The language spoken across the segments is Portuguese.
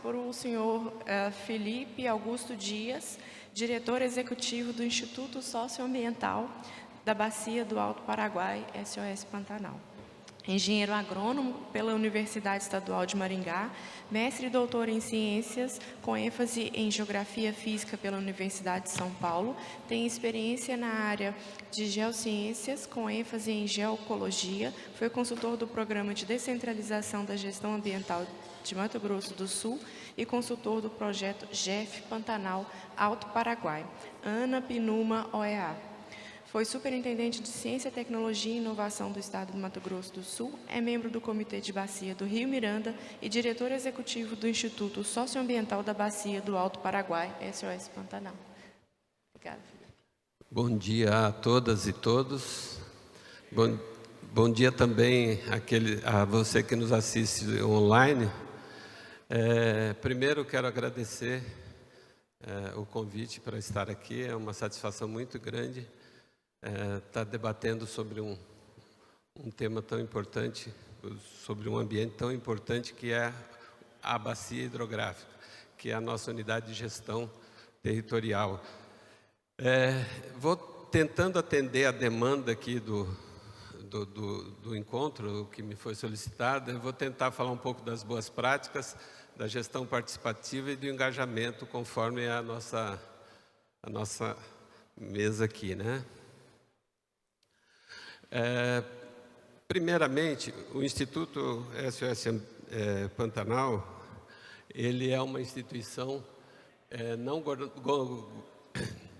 por o senhor Felipe Augusto Dias, diretor executivo do Instituto Socioambiental da Bacia do Alto Paraguai, SOS Pantanal. Engenheiro agrônomo pela Universidade Estadual de Maringá, mestre e doutor em ciências, com ênfase em geografia física pela Universidade de São Paulo, tem experiência na área de geociências, com ênfase em geocologia, foi consultor do Programa de Descentralização da Gestão Ambiental de Mato Grosso do Sul e consultor do projeto GEF Pantanal Alto Paraguai, Ana Pinuma OEA. Foi superintendente de Ciência, Tecnologia e Inovação do Estado do Mato Grosso do Sul, é membro do Comitê de Bacia do Rio Miranda e diretor executivo do Instituto Socioambiental da Bacia do Alto Paraguai, SOS Pantanal. Obrigada, Felipe. Bom dia a todas e todos. Bom dia também a você que nos assiste online. Primeiro, quero agradecer o convite para estar aqui. É uma satisfação muito grande estar debatendo sobre um tema tão importante, sobre um ambiente tão importante que é a bacia hidrográfica, que é a nossa unidade de gestão territorial. Vou tentando atender a demanda aqui do encontro, o que me foi solicitado. Eu vou tentar falar um pouco das boas práticas, da gestão participativa e do engajamento, conforme a nossa mesa aqui, né? Primeiramente, o Instituto SOS Pantanal, ele é uma instituição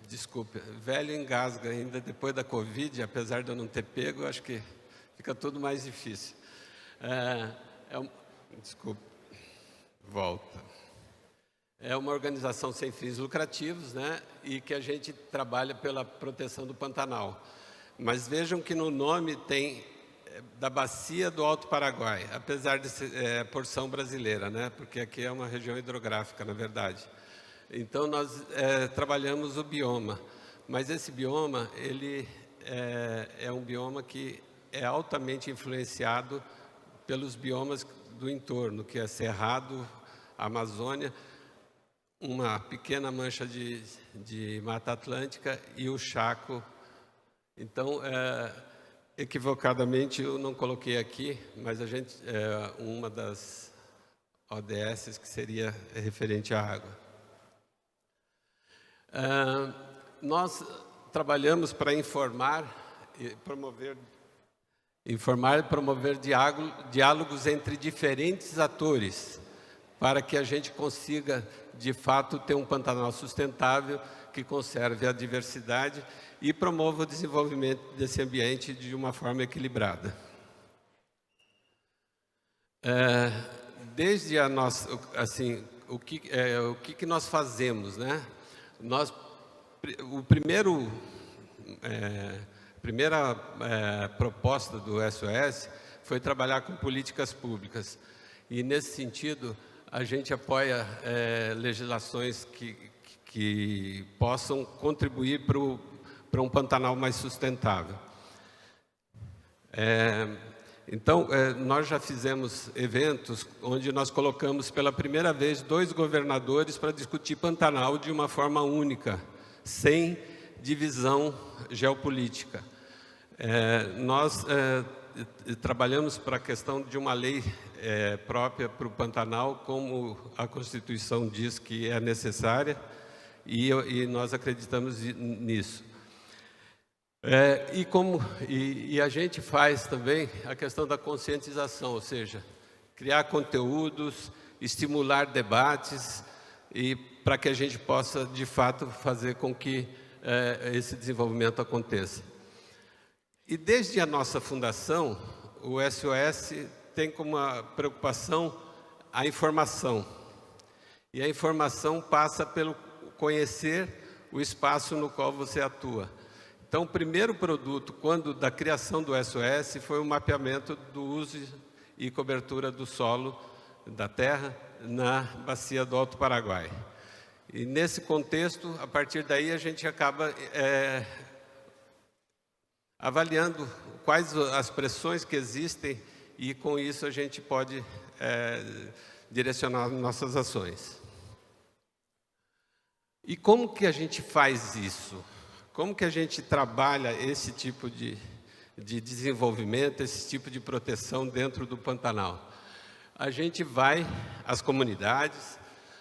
desculpe, velho engasga ainda depois da Covid, apesar de eu não ter pego, acho que fica tudo mais difícil. Desculpe, volta. É uma organização sem fins lucrativos, né? E que a gente trabalha pela proteção do Pantanal. Mas vejam que no nome tem da Bacia do Alto Paraguai, apesar de ser porção brasileira, né? Porque aqui é uma região hidrográfica, na verdade. Então, nós trabalhamos o bioma, mas esse bioma, ele é um bioma que é altamente influenciado pelos biomas do entorno, que é Cerrado, Amazônia, uma pequena mancha de Mata Atlântica e o Chaco. Então, equivocadamente, eu não coloquei aqui, mas uma das ODS que seria referente à água. Nós trabalhamos para informar e promover diálogos entre diferentes atores, para que a gente consiga, de fato, ter um Pantanal sustentável, que conserve a diversidade e promova o desenvolvimento desse ambiente de uma forma equilibrada. Desde a nossa, assim, o que nós fazemos, né? Primeira proposta do SOS foi trabalhar com políticas públicas. E, nesse sentido, a gente apoia legislações que possam contribuir para um Pantanal mais sustentável. Então, nós já fizemos eventos onde nós colocamos pela primeira vez 2 governadores para discutir Pantanal de uma forma única, sem divisão geopolítica. Nós trabalhamos para a questão de uma lei própria para o Pantanal, como a Constituição diz que é necessária, e nós acreditamos nisso. E a gente faz também a questão da conscientização, ou seja, criar conteúdos, estimular debates, e para que a gente possa, de fato, fazer com que esse desenvolvimento aconteça. E desde a nossa fundação, o SOS tem como uma preocupação a informação. E a informação passa pelo conhecer o espaço no qual você atua. Então, o primeiro produto, da criação do SOS, foi o mapeamento do uso e cobertura do solo, da terra, na bacia do Alto Paraguai. E nesse contexto, a partir daí, a gente acaba avaliando quais as pressões que existem, e com isso a gente pode direcionar nossas ações. E como que a gente faz isso? Como que a gente trabalha esse tipo de desenvolvimento, esse tipo de proteção dentro do Pantanal? A gente vai às comunidades,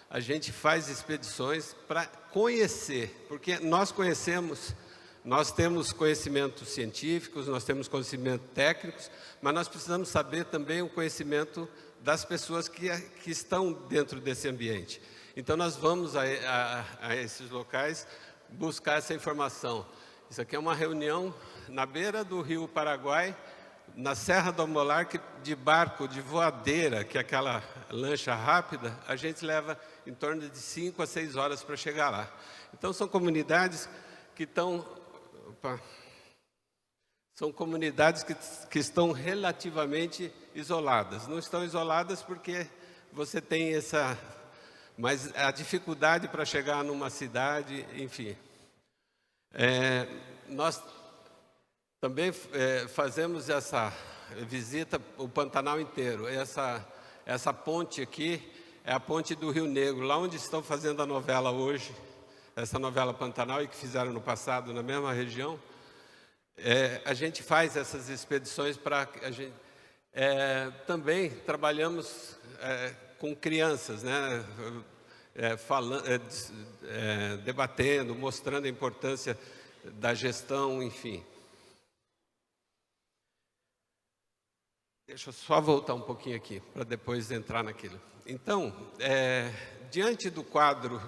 a gente faz expedições para conhecer, porque nós conhecemos, nós temos conhecimentos científicos, nós temos conhecimentos técnicos, mas nós precisamos saber também o conhecimento das pessoas que estão dentro desse ambiente. Então, nós vamos a esses locais buscar essa informação. Isso aqui é uma reunião na beira do rio Paraguai, na Serra do Amolar, que de barco, de voadeira, que é aquela lancha rápida, a gente leva em torno de 5 a 6 horas para chegar lá. Então, são comunidades que estão... São comunidades que estão relativamente isoladas. Não estão isoladas porque você tem essa... Mas a dificuldade para chegar numa cidade, enfim. Nós também fazemos essa visita, o Pantanal inteiro. Essa ponte aqui é a ponte do Rio Negro, lá onde estão fazendo a novela hoje, essa novela Pantanal, e que fizeram no passado na mesma região. A gente faz essas expedições para a gente... também trabalhamos com crianças, né? Debatendo, mostrando a importância da gestão, enfim. Deixa eu só voltar um pouquinho aqui, para depois entrar naquilo. Então, diante do quadro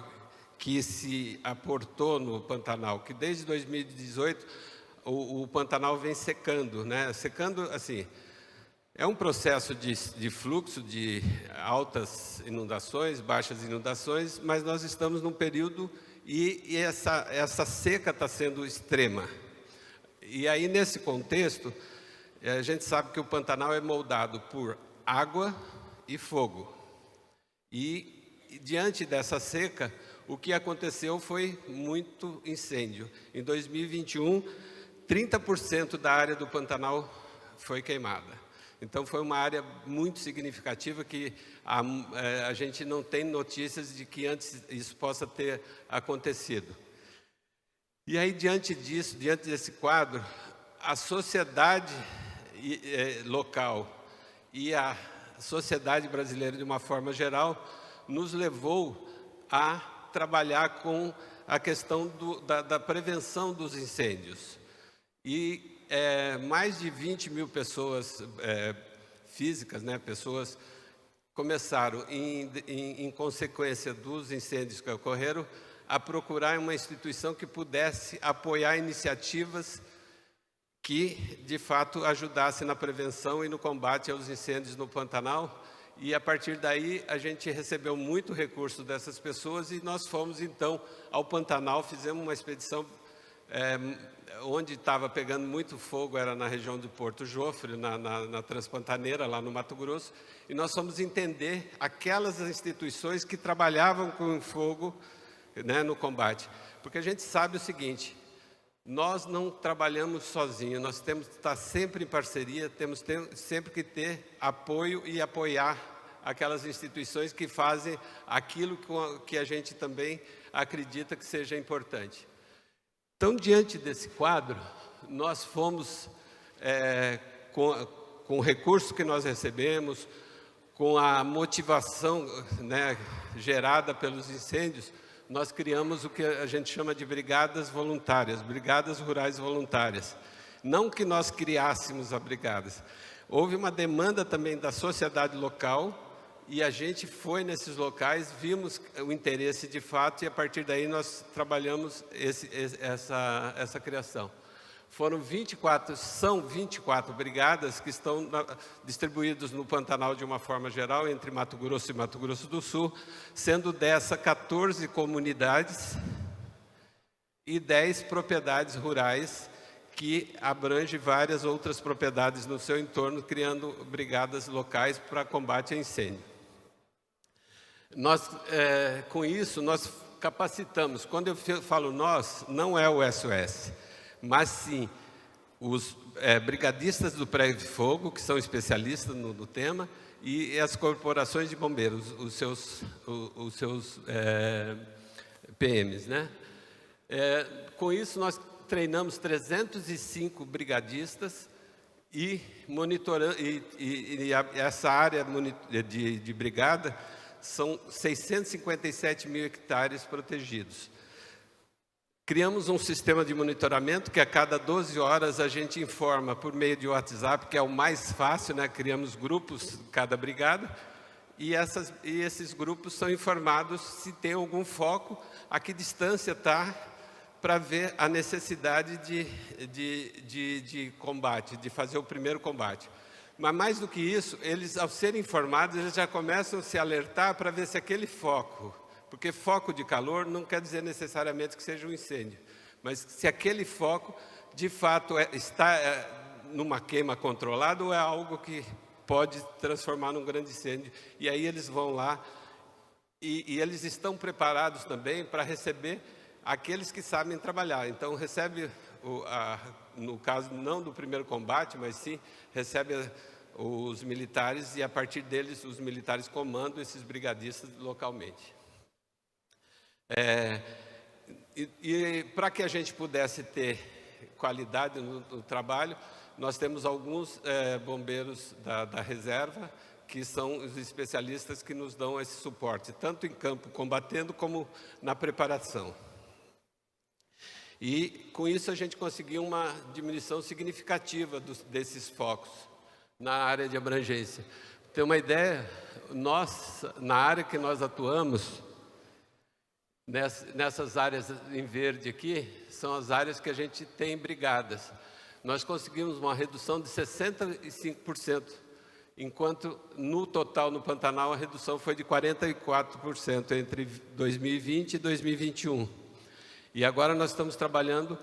que se aportou no Pantanal, que desde 2018 o Pantanal vem secando, né? Secando, assim... É um processo de fluxo de altas inundações, baixas inundações, mas nós estamos num período e essa seca está sendo extrema. E aí, nesse contexto, a gente sabe que o Pantanal é moldado por água e fogo. E diante dessa seca, o que aconteceu foi muito incêndio. Em 2021, 30% da área do Pantanal foi queimada. Então, foi uma área muito significativa que a gente não tem notícias de que antes isso possa ter acontecido. E aí, diante disso, diante desse quadro, a sociedade local e a sociedade brasileira, de uma forma geral, nos levou a trabalhar com a questão da prevenção dos incêndios. E mais de 20 mil pessoas físicas, né, pessoas começaram, em consequência dos incêndios que ocorreram, a procurar uma instituição que pudesse apoiar iniciativas que, de fato, ajudassem na prevenção e no combate aos incêndios no Pantanal. E, a partir daí, a gente recebeu muito recurso dessas pessoas e nós fomos, então, ao Pantanal, fizemos uma expedição... onde estava pegando muito fogo era na região de Porto Jofre, na Transpantaneira, lá no Mato Grosso, e nós fomos entender aquelas instituições que trabalhavam com fogo, né, no combate. Porque a gente sabe o seguinte, nós não trabalhamos sozinhos, nós temos que estar sempre em parceria, temos sempre que ter apoio e apoiar aquelas instituições que fazem aquilo que a gente também acredita que seja importante. Então, diante desse quadro, nós fomos, com o recurso que nós recebemos, com a motivação, né, gerada pelos incêndios, nós criamos o que a gente chama de brigadas voluntárias, brigadas rurais voluntárias. Não que nós criássemos as brigadas. Houve uma demanda também da sociedade local, e a gente foi nesses locais, vimos o interesse de fato, e a partir daí nós trabalhamos essa criação. São 24 brigadas que estão distribuídas no Pantanal de uma forma geral, entre Mato Grosso e Mato Grosso do Sul, sendo dessa 14 comunidades e 10 propriedades rurais, que abrange várias outras propriedades no seu entorno, criando brigadas locais para combate a incêndio. Nós, com isso, nós capacitamos. Quando eu falo nós, não é o SOS, mas sim os brigadistas do pré-fogo, que são especialistas no tema, e as corporações de bombeiros, os seus PMs, né? Com isso, nós treinamos 305 brigadistas e monitorando, essa área de brigada são 657 mil hectares protegidos. Criamos um sistema de monitoramento que a cada 12 horas a gente informa por meio de WhatsApp, que é o mais fácil, né? Criamos grupos, cada brigada, e esses grupos são informados se tem algum foco, a que distância está, para ver a necessidade de combate, de fazer o primeiro combate. Mas mais do que isso, eles, ao serem informados, eles já começam a se alertar para ver se aquele foco, porque foco de calor não quer dizer necessariamente que seja um incêndio, mas se aquele foco, de fato, está numa queima controlada ou é algo que pode transformar num grande incêndio. E aí eles vão lá e eles estão preparados também para receber aqueles que sabem trabalhar. Então, recebe, no caso, não do primeiro combate, mas sim, recebe os militares e, a partir deles, os militares comandam esses brigadistas localmente. E para que a gente pudesse ter qualidade no trabalho, nós temos alguns bombeiros da reserva, que são os especialistas que nos dão esse suporte, tanto em campo combatendo, como na preparação. E com isso a gente conseguiu uma diminuição significativa desses focos na área de abrangência. Para ter uma ideia, na área que nós atuamos, nessas áreas em verde aqui, são as áreas que a gente tem brigadas. Nós conseguimos uma redução de 65%, enquanto no total no Pantanal a redução foi de 44% entre 2020 e 2021. E agora nós estamos trabalhando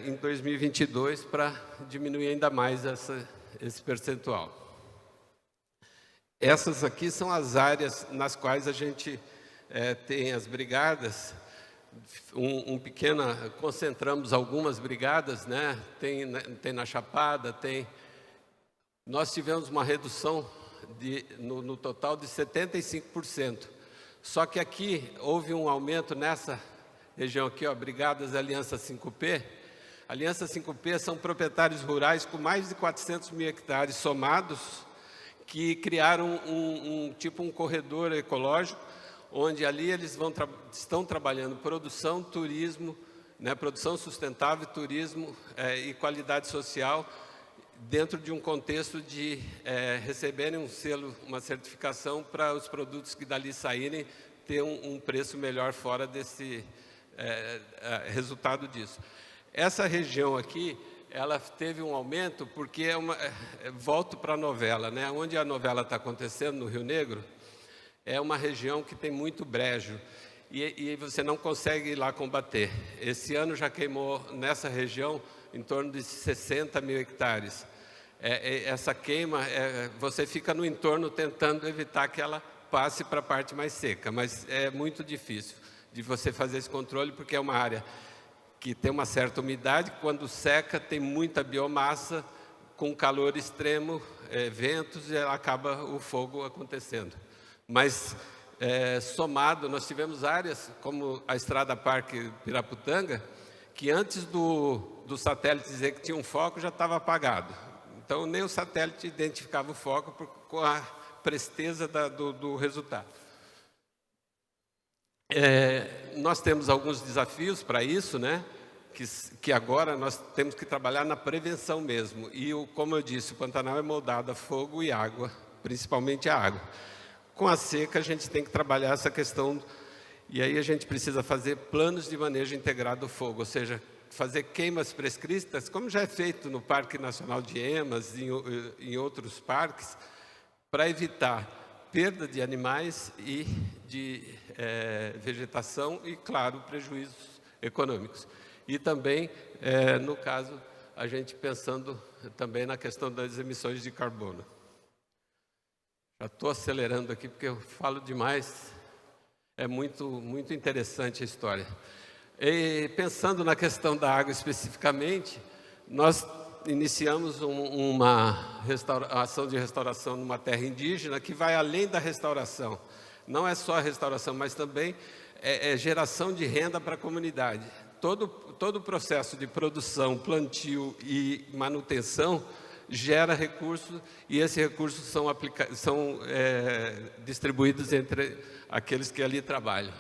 em 2022 para diminuir ainda mais esse percentual. Essas aqui são as áreas nas quais a gente tem as brigadas, concentramos algumas brigadas, né? Tem na Chapada, nós tivemos uma redução no total de 75%. Só que aqui houve um aumento nessa região aqui, ó, Brigadas Aliança 5P. Aliança 5P são proprietários rurais com mais de 400 mil hectares somados, que criaram um corredor ecológico, onde ali eles estão trabalhando produção, turismo, né, produção sustentável, turismo e qualidade social, dentro de um contexto de receberem um selo, uma certificação para os produtos que dali saírem ter um preço melhor fora desse resultado disso. Essa região aqui, ela teve um aumento porque volto para a novela, né? Onde a novela está acontecendo, no Rio Negro, é uma região que tem muito brejo e você não consegue ir lá combater. Esse ano já queimou nessa região em torno de 60 mil hectares. Essa queima, você fica no entorno tentando evitar que ela passe para a parte mais seca, mas é muito difícil de você fazer esse controle, porque é uma área que tem uma certa umidade, quando seca tem muita biomassa, com calor extremo, ventos, e acaba o fogo acontecendo. Mas, somado, nós tivemos áreas, como a Estrada Parque Piraputanga, que antes do satélite dizer que tinha um foco, já estava apagado. Então, nem o satélite identificava o foco com a presteza do resultado. Nós temos alguns desafios para isso, né? Que agora nós temos que trabalhar na prevenção mesmo. E, como eu disse, o Pantanal é moldado a fogo e água, principalmente a água. Com a seca, a gente tem que trabalhar essa questão, e aí a gente precisa fazer planos de manejo integrado do fogo, ou seja, fazer queimas prescritas, como já é feito no Parque Nacional de Emas e em outros parques, para evitar perda de animais e de vegetação e, claro, prejuízos econômicos. E também, no caso, a gente pensando também na questão das emissões de carbono. Já estou acelerando aqui porque eu falo demais, é muito interessante a história. E pensando na questão da água especificamente, Nós iniciamos uma ação de restauração numa terra indígena que vai além da restauração. Não é só a restauração, mas também é geração de renda para a comunidade. Todo o processo de produção, plantio e manutenção gera recursos, e esses recursos são distribuídos entre aqueles que ali trabalham.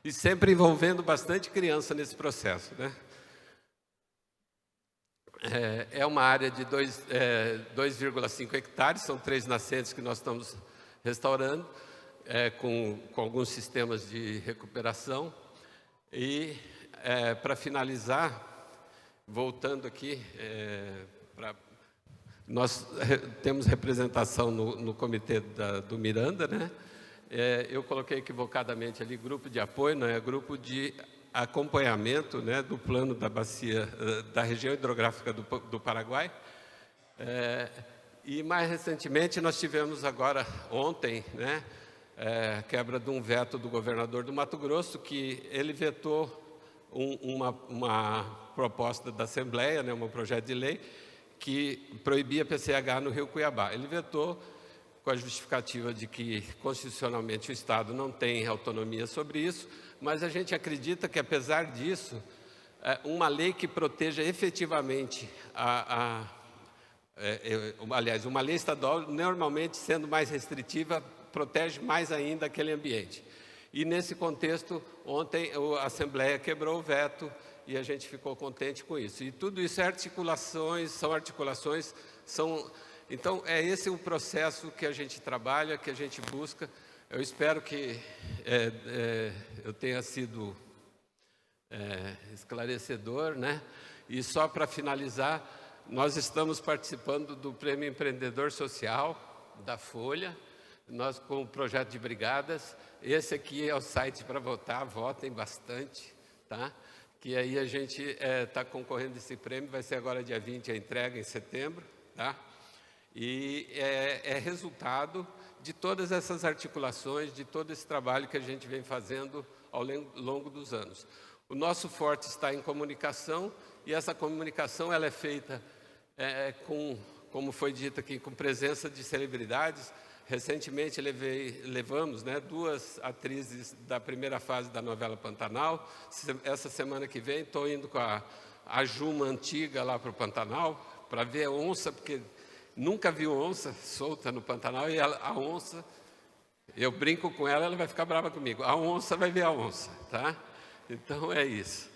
E sempre envolvendo bastante criança nesse processo, né? É uma área de 2,5 hectares, são 3 nascentes que nós estamos restaurando, com alguns sistemas de recuperação. E, para finalizar, voltando aqui, nós temos representação no comitê do Miranda, né? Eu coloquei equivocadamente ali grupo de apoio, não é grupo de acompanhamento, né, do plano da bacia, da região hidrográfica do Paraguai. E mais recentemente nós tivemos agora, ontem, né, quebra de um veto do governador do Mato Grosso, que ele vetou uma proposta da Assembleia, né, um projeto de lei, que proibia PCH no Rio Cuiabá. Ele vetou com a justificativa de que, constitucionalmente, o Estado não tem autonomia sobre isso, mas a gente acredita que, apesar disso, uma lei que proteja efetivamente, aliás, uma lei estadual, normalmente, sendo mais restritiva, protege mais ainda aquele ambiente. E, nesse contexto, ontem a Assembleia quebrou o veto e a gente ficou contente com isso. E tudo isso são articulações. Então, é esse o processo que a gente trabalha, que a gente busca. Eu espero que eu tenha sido esclarecedor, né? E só para finalizar, nós estamos participando do Prêmio Empreendedor Social da Folha, nós com o projeto de brigadas. Esse aqui é o site para votar, votem bastante, tá? Que aí a gente está concorrendo esse prêmio, vai ser agora dia 20 a entrega em setembro, tá? E é resultado de todas essas articulações, de todo esse trabalho que a gente vem fazendo ao longo dos anos. O nosso forte está em comunicação, e essa comunicação ela é feita como foi dito aqui, com presença de celebridades. Recentemente levamos, né, 2 atrizes da primeira fase da novela Pantanal. Essa semana que vem estou indo com a Juma antiga lá para o Pantanal, para ver a onça, porque nunca vi onça solta no Pantanal, e a onça, eu brinco com ela, ela vai ficar brava comigo. A onça vai ver a onça, tá? Então é isso.